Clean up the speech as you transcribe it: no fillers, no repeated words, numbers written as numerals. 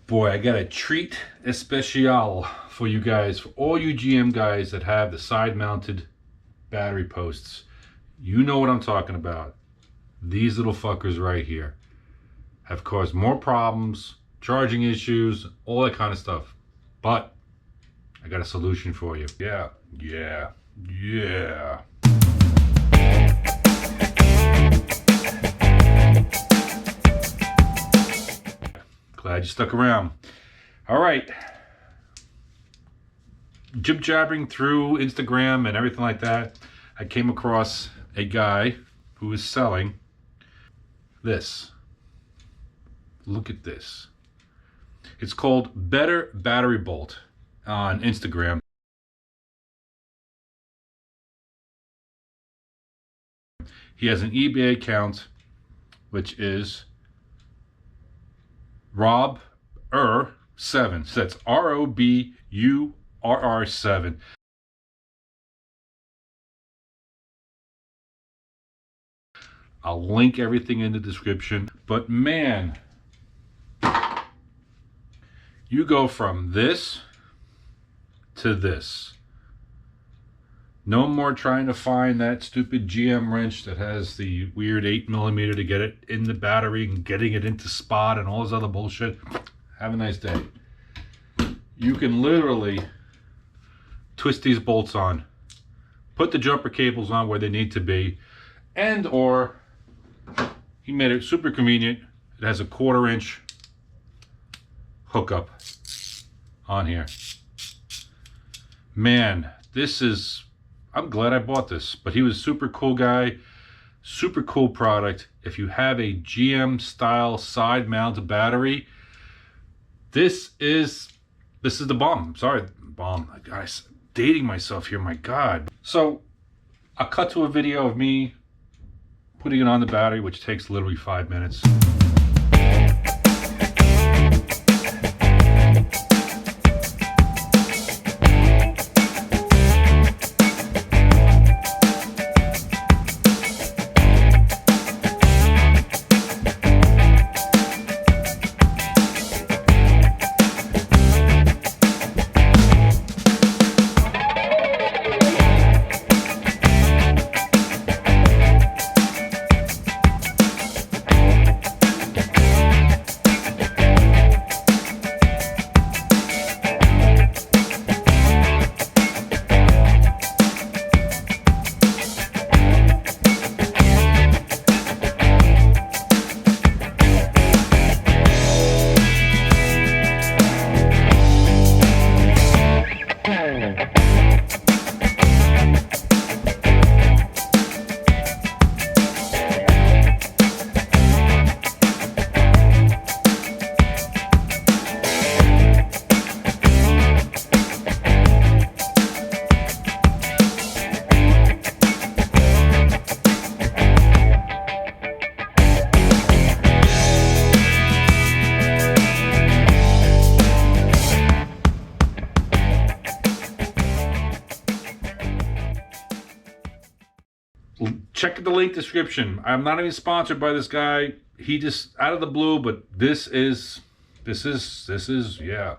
Boy, I got a treat especial for you guys, for all you GM guys that have the side-mounted battery posts. You know what I'm talking about. These little fuckers right here have caused more problems, charging issues, all that kind of stuff. But I got a solution for you. Yeah. Glad you stuck around. All right. Jib-jabbering through Instagram and everything like that, I came across a guy who was selling this. Look at this. It's called Better Battery Bolt on Instagram. He has an eBay account, which is Robur7. So that's ROBURR7. I'll link everything in the description. But man, you go from this to this. No more trying to find that stupid GM wrench that has the weird 8mm to get it in the battery and getting it into spot and all this other bullshit. Have a nice day. You can literally twist these bolts on, put the jumper cables on where they need to be, and or he made it super convenient. It has a 1/4 inch hookup on here. Man, this is, I'm glad I bought this, but he was a super cool guy, super cool product. If you have a GM style side mounted battery, this is the bomb. Sorry, bomb. Guys, dating myself here, my God. So I'll cut to a video of me putting it on the battery, which takes literally 5 minutes. Check the link description. I'm not even sponsored by this guy. He just out of the blue, but this is yeah.